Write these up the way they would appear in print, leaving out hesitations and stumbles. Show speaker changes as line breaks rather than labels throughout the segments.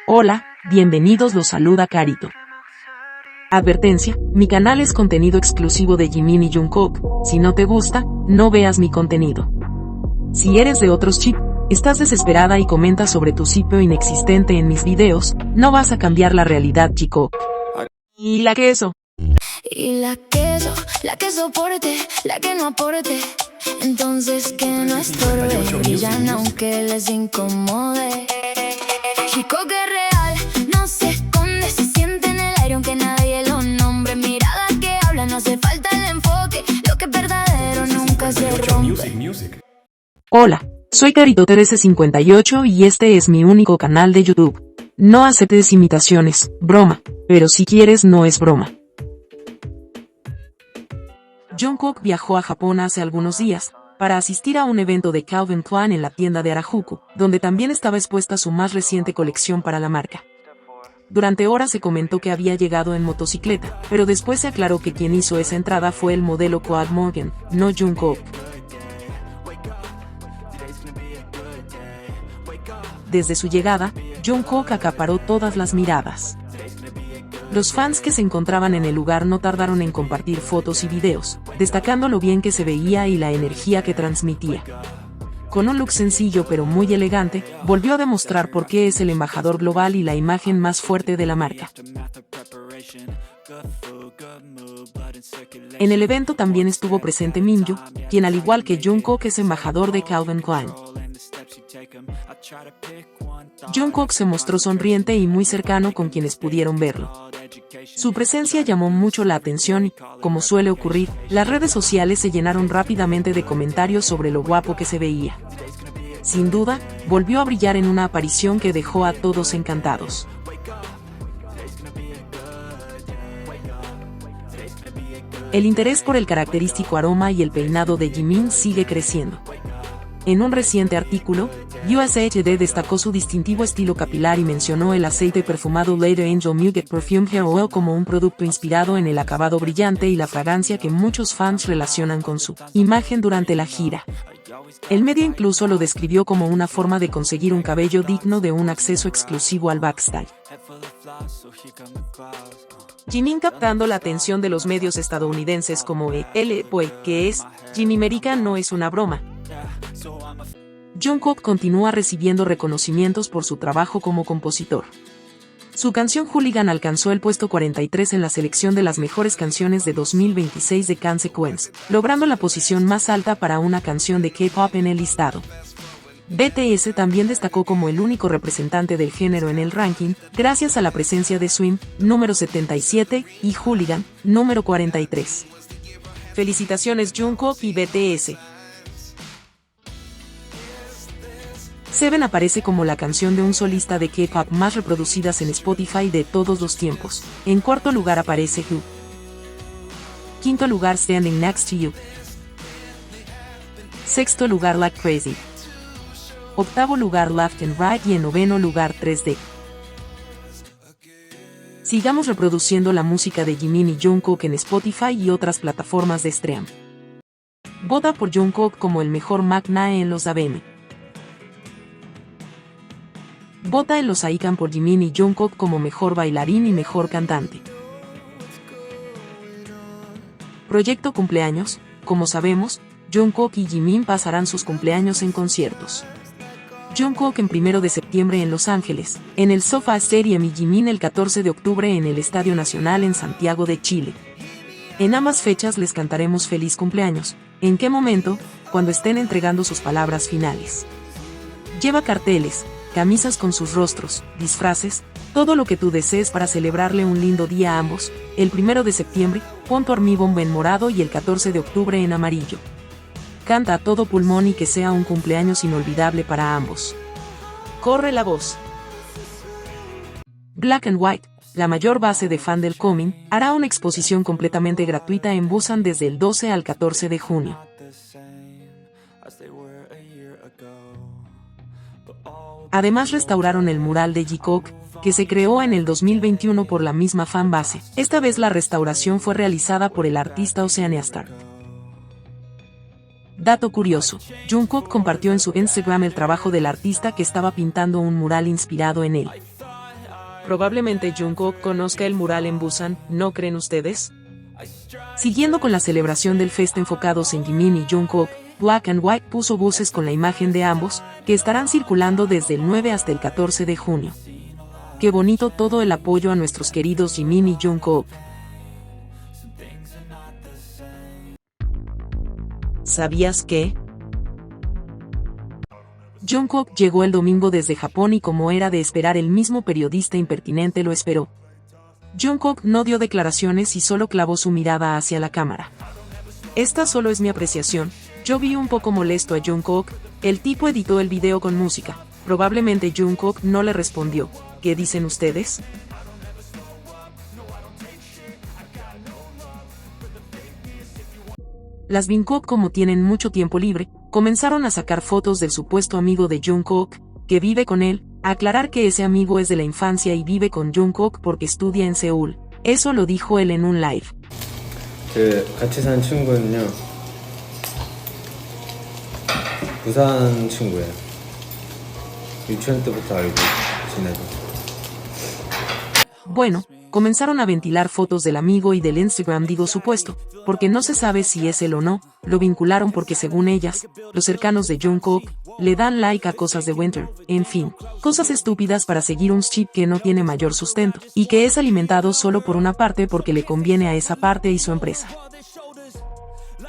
Hola, bienvenidos, los saluda Carito. Advertencia, mi canal es contenido exclusivo de Jimin y Jungkook, si no te gusta, no veas mi contenido. Si eres de otros chip, estás desesperada y comentas sobre tu sitio inexistente en mis videos, no vas a cambiar la realidad, chico. ¿Y la queso?
Y la que soporte, la que no aporte, entonces que no estorbe, brillan aunque les incomode. Chico que es real, no se esconde, se siente en el aire aunque nadie lo nombre. Mirada que habla, no hace falta el enfoque, lo que es verdadero nunca se rompe.
Hola, soy Carito1358 y este es mi único canal de YouTube. No aceptes imitaciones, broma, pero si quieres no es broma. Jungkook viajó a Japón hace algunos días, para asistir a un evento de Calvin Klein en la tienda de Harajuku, donde también estaba expuesta su más reciente colección para la marca. Durante horas se comentó que había llegado en motocicleta, pero después se aclaró que quien hizo esa entrada fue el modelo Quad Morgan, no Jungkook. Desde su llegada, Jungkook acaparó todas las miradas. Los fans que se encontraban en el lugar no tardaron en compartir fotos y videos, destacando lo bien que se veía y la energía que transmitía. Con un look sencillo pero muy elegante, volvió a demostrar por qué es el embajador global y la imagen más fuerte de la marca. En el evento también estuvo presente Minju, quien al igual que Jungkook es embajador de Calvin Klein. Jungkook se mostró sonriente y muy cercano con quienes pudieron verlo. Su presencia llamó mucho la atención y, como suele ocurrir, las redes sociales se llenaron rápidamente de comentarios sobre lo guapo que se veía. Sin duda, volvió a brillar en una aparición que dejó a todos encantados. El interés por el característico aroma y el peinado de Jimin sigue creciendo. En un reciente artículo, USA Today destacó su distintivo estilo capilar y mencionó el aceite perfumado Lady Angel Muguet Perfume Hair Oil como un producto inspirado en el acabado brillante y la fragancia que muchos fans relacionan con su imagen durante la gira. El medio incluso lo describió como una forma de conseguir un cabello digno de un acceso exclusivo al backstage. Jimin captando la atención de los medios estadounidenses como que es, Jinimerica no es una broma. Jungkook continúa recibiendo reconocimientos por su trabajo como compositor. Su canción Hooligan alcanzó el puesto 43 en la selección de las mejores canciones de 2026 de Consequence, logrando la posición más alta para una canción de K-pop en el listado. BTS también destacó como el único representante del género en el ranking, gracias a la presencia de Swim, número 77, y Hooligan, número 43. Felicitaciones Jungkook y BTS. Seven aparece como la canción de un solista de K-pop más reproducidas en Spotify de todos los tiempos. En cuarto lugar aparece Who. Quinto lugar Standing Next to You. Sexto lugar Like Crazy. Octavo lugar Left and Right y en noveno lugar 3D. Sigamos reproduciendo la música de Jimin y Jungkook en Spotify y otras plataformas de stream. Vota por Jungkook como el mejor McNae en los ABM. Vota en los AICAN por Jimin y Jungkook como mejor bailarín y mejor cantante. Proyecto cumpleaños. Como sabemos, Jungkook y Jimin pasarán sus cumpleaños en conciertos. Jungkook en 1 de septiembre en Los Ángeles, en el SoFi Stadium y Jimin el 14 de octubre en el Estadio Nacional en Santiago de Chile. En ambas fechas les cantaremos feliz cumpleaños. ¿En qué momento? Cuando estén entregando sus palabras finales. Lleva carteles, camisas con sus rostros, disfraces, todo lo que tú desees para celebrarle un lindo día a ambos. El 1 de septiembre, pon tu Army Bomb en morado y el 14 de octubre en amarillo. Canta a todo pulmón y que sea un cumpleaños inolvidable para ambos. Corre la voz. Black and White, la mayor base de fan del cómic, hará una exposición completamente gratuita en Busan desde el 12 al 14 de junio. Además restauraron el mural de Jikook, que se creó en el 2021 por la misma fanbase. Esta vez la restauración fue realizada por el artista Oceania Star. Dato curioso, Jungkook compartió en su Instagram el trabajo del artista que estaba pintando un mural inspirado en él. Probablemente Jungkook conozca el mural en Busan, ¿no creen ustedes? Siguiendo con la celebración del fest enfocados en Jimin y Jungkook, Black and White puso buses con la imagen de ambos, que estarán circulando desde el 9 hasta el 14 de junio. Qué bonito todo el apoyo a nuestros queridos Jimin y Jungkook. ¿Sabías que? Jungkook llegó el domingo desde Japón y como era de esperar el mismo periodista impertinente lo esperó. Jungkook no dio declaraciones y solo clavó su mirada hacia la cámara. Esta solo es mi apreciación, yo vi un poco molesto a Jungkook, el tipo editó el video con música, probablemente Jungkook no le respondió, ¿qué dicen ustedes? Las Bangkok, como tienen mucho tiempo libre, comenzaron a sacar fotos del supuesto amigo de Jungkook, que vive con él, a aclarar que ese amigo es de la infancia y vive con Jungkook porque estudia en Seúl. Eso lo dijo él en un live.
같이 산 친구는요, 부산 친구예요. 유치원 때부터 알고 지내고.
Bueno, comenzaron a ventilar fotos del amigo y del Instagram digo supuesto, porque no se sabe si es él o no, lo vincularon porque según ellas, los cercanos de Jungkook, le dan like a cosas de Winter, en fin, cosas estúpidas para seguir un chip que no tiene mayor sustento, y que es alimentado solo por una parte porque le conviene a esa parte y su empresa.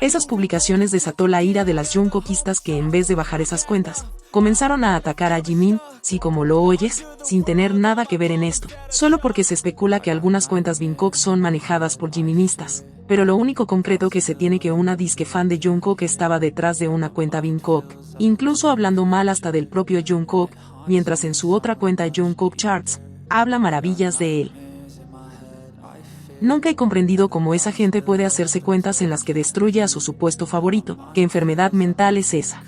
Esas publicaciones desató la ira de las Jungkookistas que en vez de bajar esas cuentas, comenzaron a atacar a Jimin, sí como lo oyes, sin tener nada que ver en esto, solo porque se especula que algunas cuentas Bangkok son manejadas por Jiministas, pero lo único concreto que se tiene que una disque fan de Jungkook estaba detrás de una cuenta Bangkok, incluso hablando mal hasta del propio Jungkook, mientras en su otra cuenta Jungkook Charts, habla maravillas de él. Nunca he comprendido cómo esa gente puede hacerse cuentas en las que destruye a su supuesto favorito, qué enfermedad mental es esa.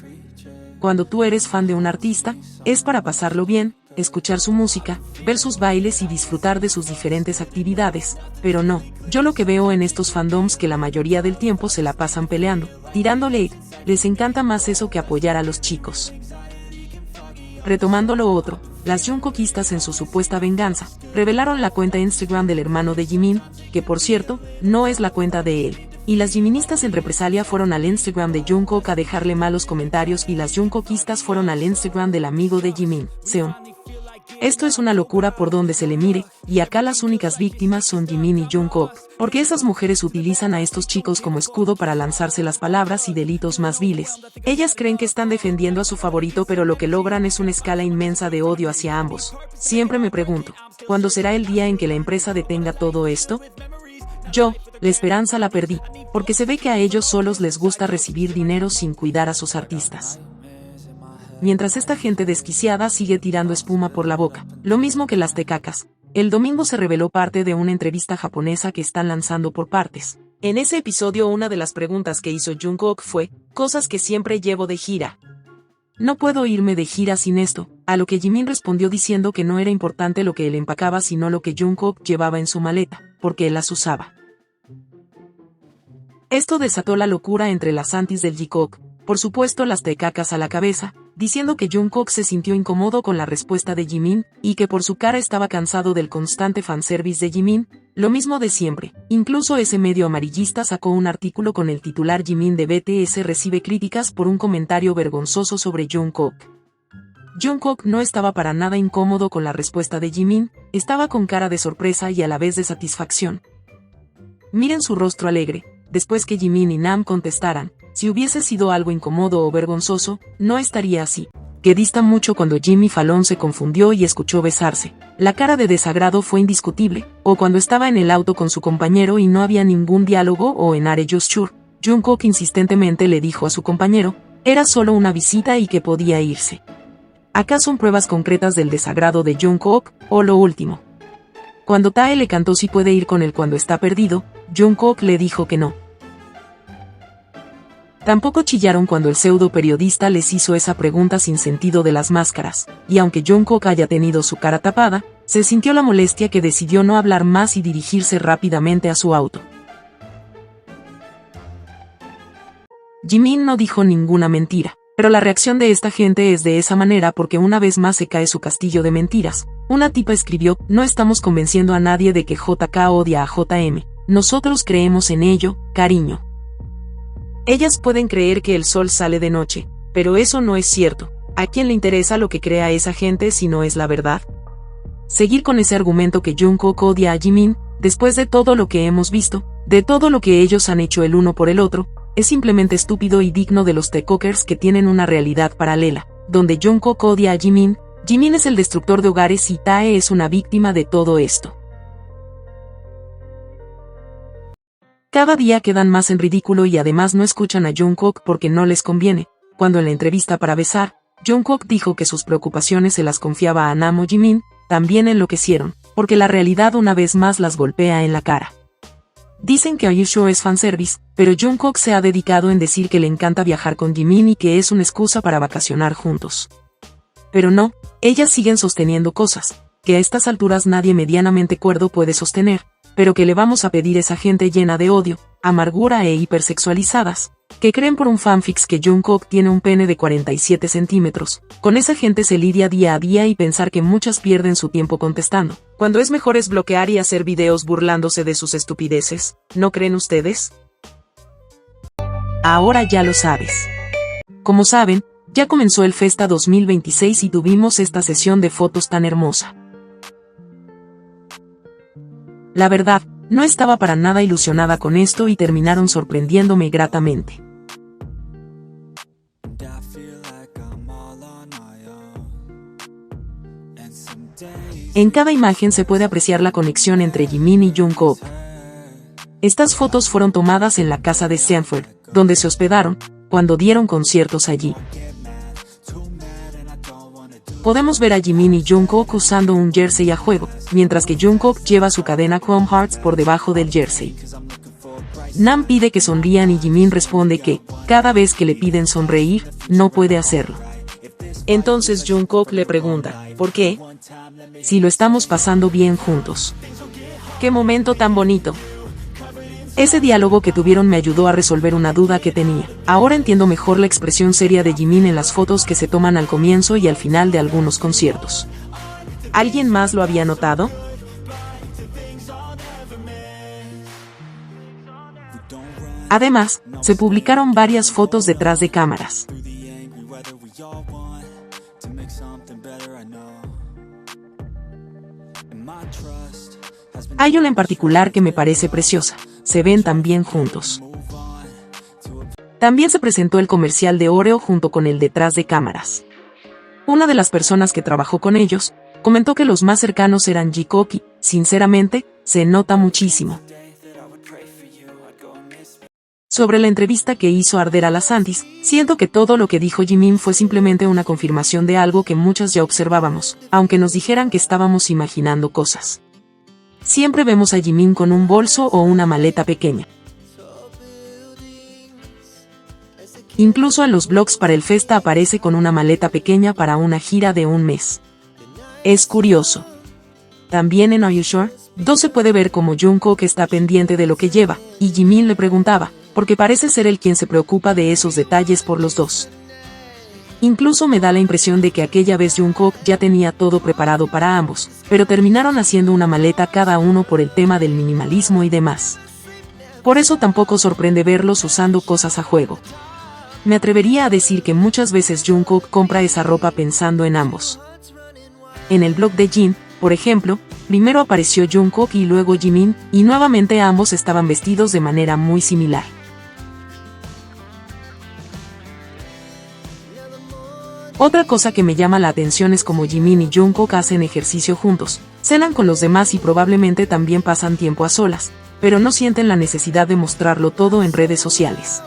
Cuando tú eres fan de un artista, es para pasarlo bien, escuchar su música, ver sus bailes y disfrutar de sus diferentes actividades, pero no, yo lo que veo en estos fandoms que la mayoría del tiempo se la pasan peleando, tirando hate, les encanta más eso que apoyar a los chicos. Retomando lo otro, las Jungkookistas en su supuesta venganza, revelaron la cuenta Instagram del hermano de Jimin, que por cierto, no es la cuenta de él, y las Jiministas en represalia fueron al Instagram de Jungkook a dejarle malos comentarios y las Jungkookistas fueron al Instagram del amigo de Jimin, Seon. Esto es una locura por donde se le mire, y acá las únicas víctimas son Jimin y Jungkook, porque esas mujeres utilizan a estos chicos como escudo para lanzarse las palabras y delitos más viles. Ellas creen que están defendiendo a su favorito pero lo que logran es una escala inmensa de odio hacia ambos. Siempre me pregunto, ¿cuándo será el día en que la empresa detenga todo esto? Yo, la esperanza la perdí, porque se ve que a ellos solos les gusta recibir dinero sin cuidar a sus artistas. Mientras esta gente desquiciada sigue tirando espuma por la boca, lo mismo que las tecacas. El domingo se reveló parte de una entrevista japonesa que están lanzando por partes. En ese episodio una de las preguntas que hizo Jungkook fue, cosas que siempre llevo de gira. No puedo irme de gira sin esto, a lo que Jimin respondió diciendo que no era importante lo que él empacaba sino lo que Jungkook llevaba en su maleta, porque él las usaba. Esto desató la locura entre las antis del J-Cock, por supuesto las tecacas a la cabeza, diciendo que Jungkook se sintió incómodo con la respuesta de Jimin, y que por su cara estaba cansado del constante fanservice de Jimin, lo mismo de siempre. Incluso ese medio amarillista sacó un artículo con el titular Jimin de BTS recibe críticas por un comentario vergonzoso sobre Jungkook. Jungkook no estaba para nada incómodo con la respuesta de Jimin, estaba con cara de sorpresa y a la vez de satisfacción. Miren su rostro alegre, después que Jimin y Nam contestaran. Si hubiese sido algo incómodo o vergonzoso, no estaría así. Que dista mucho cuando Jimmy Fallon se confundió y escuchó besarse. La cara de desagrado fue indiscutible, o cuando estaba en el auto con su compañero y no había ningún diálogo o en Are You Sure, Jungkook insistentemente le dijo a su compañero, era solo una visita y que podía irse. ¿Acá son pruebas concretas del desagrado de Jungkook, o lo último? Cuando Tae le cantó si puede ir con él cuando está perdido, Jungkook le dijo que no. Tampoco chillaron cuando el pseudo periodista les hizo esa pregunta sin sentido de las máscaras, y aunque Jungkook haya tenido su cara tapada, se sintió la molestia que decidió no hablar más y dirigirse rápidamente a su auto. Jimin no dijo ninguna mentira, pero la reacción de esta gente es de esa manera porque una vez más se cae su castillo de mentiras. Una tipa escribió: no estamos convenciendo a nadie de que JK odia a JM, nosotros creemos en ello, cariño. Ellas pueden creer que el sol sale de noche, pero eso no es cierto. ¿A quién le interesa lo que crea esa gente si no es la verdad? Seguir con ese argumento que Jungkook odia a Jimin, después de todo lo que hemos visto, de todo lo que ellos han hecho el uno por el otro, es simplemente estúpido y digno de los T-Cockers que tienen una realidad paralela, donde Jungkook odia a Jimin. Jimin es el destructor de hogares y Tae es una víctima de todo esto. Cada día quedan más en ridículo y además no escuchan a Jungkook porque no les conviene. Cuando en la entrevista para besar, Jungkook dijo que sus preocupaciones se las confiaba a Nam o Jimin, también enloquecieron, porque la realidad una vez más las golpea en la cara. Dicen que Are You Sure es fanservice, pero Jungkook se ha dedicado en decir que le encanta viajar con Jimin y que es una excusa para vacacionar juntos. Pero no, ellas siguen sosteniendo cosas, que a estas alturas nadie medianamente cuerdo puede sostener, pero que le vamos a pedir a esa gente llena de odio, amargura e hipersexualizadas, que creen por un fanfics que Jungkook tiene un pene de 47 centímetros. Con esa gente se lidia día a día y pensar que muchas pierden su tiempo contestando, cuando es mejor es bloquear y hacer videos burlándose de sus estupideces, ¿no creen ustedes? Ahora ya lo sabes. Como saben, ya comenzó el Festa 2026 y tuvimos esta sesión de fotos tan hermosa. La verdad, no estaba para nada ilusionada con esto y terminaron sorprendiéndome gratamente. En cada imagen se puede apreciar la conexión entre Jimin y Jungkook. Estas fotos fueron tomadas en la casa de Sanford, donde se hospedaron, cuando dieron conciertos allí. Podemos ver a Jimin y Jungkook usando un jersey a juego, mientras que Jungkook lleva su cadena Chrome Hearts por debajo del jersey. Nam pide que sonrían y Jimin responde que, cada vez que le piden sonreír, no puede hacerlo. Entonces Jungkook le pregunta, ¿por qué? Si lo estamos pasando bien juntos. ¡Qué momento tan bonito! Ese diálogo que tuvieron me ayudó a resolver una duda que tenía. Ahora entiendo mejor la expresión seria de Jimin en las fotos que se toman al comienzo y al final de algunos conciertos. ¿Alguien más lo había notado? Además, se publicaron varias fotos detrás de cámaras. Hay una en particular que me parece preciosa. Se ven tan bien juntos. También se presentó el comercial de Oreo junto con el detrás de cámaras. Una de las personas que trabajó con ellos comentó que los más cercanos eran Jungkook y, sinceramente, se nota muchísimo. Sobre la entrevista que hizo arder a las Antis, siento que todo lo que dijo Jimin fue simplemente una confirmación de algo que muchas ya observábamos, aunque nos dijeran que estábamos imaginando cosas. Siempre vemos a Jimin con un bolso o una maleta pequeña. Incluso en los blogs para el Festa aparece con una maleta pequeña para una gira de un mes. Es curioso. También en Are You Sure? 2 se puede ver como Jungkook está pendiente de lo que lleva, y Jimin le preguntaba, porque parece ser él quien se preocupa de esos detalles por los dos. Incluso me da la impresión de que aquella vez Jungkook ya tenía todo preparado para ambos, pero terminaron haciendo una maleta cada uno por el tema del minimalismo y demás. Por eso tampoco sorprende verlos usando cosas a juego. Me atrevería a decir que muchas veces Jungkook compra esa ropa pensando en ambos. En el blog de Jin, por ejemplo, primero apareció Jungkook y luego Jimin, y nuevamente ambos estaban vestidos de manera muy similar. Otra cosa que me llama la atención es cómo Jimin y Jungkook hacen ejercicio juntos, cenan con los demás y probablemente también pasan tiempo a solas, pero no sienten la necesidad de mostrarlo todo en redes sociales.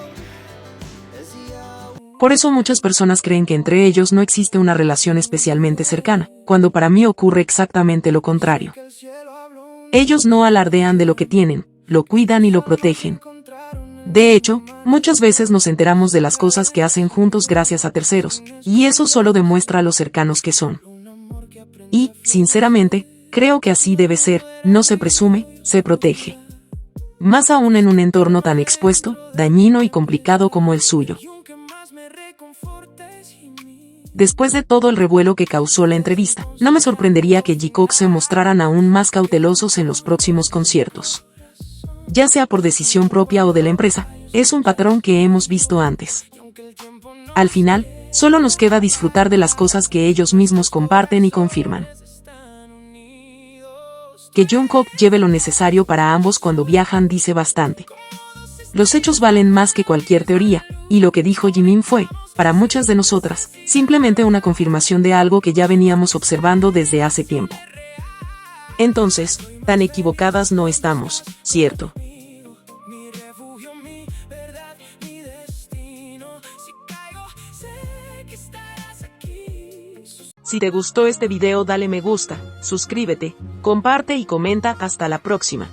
Por eso muchas personas creen que entre ellos no existe una relación especialmente cercana, cuando para mí ocurre exactamente lo contrario. Ellos no alardean de lo que tienen, lo cuidan y lo protegen. De hecho, muchas veces nos enteramos de las cosas que hacen juntos gracias a terceros, y eso solo demuestra lo cercanos que son. Y, sinceramente, creo que así debe ser, no se presume, se protege. más aún en un entorno tan expuesto, dañino y complicado como el suyo. Después de todo el revuelo que causó la entrevista, no me sorprendería que Jikook se mostraran aún más cautelosos en los próximos conciertos. Ya sea por decisión propia o de la empresa, es un patrón que hemos visto antes. Al final, solo nos queda disfrutar de las cosas que ellos mismos comparten y confirman. Que Jungkook lleve lo necesario para ambos cuando viajan dice bastante. Los hechos valen más que cualquier teoría, y lo que dijo Jimin fue, para muchas de nosotras, simplemente una confirmación de algo que ya veníamos observando desde hace tiempo. Entonces, tan equivocadas no estamos, ¿cierto? Si te gustó este video dale me gusta, suscríbete, comparte y comenta. Hasta la próxima.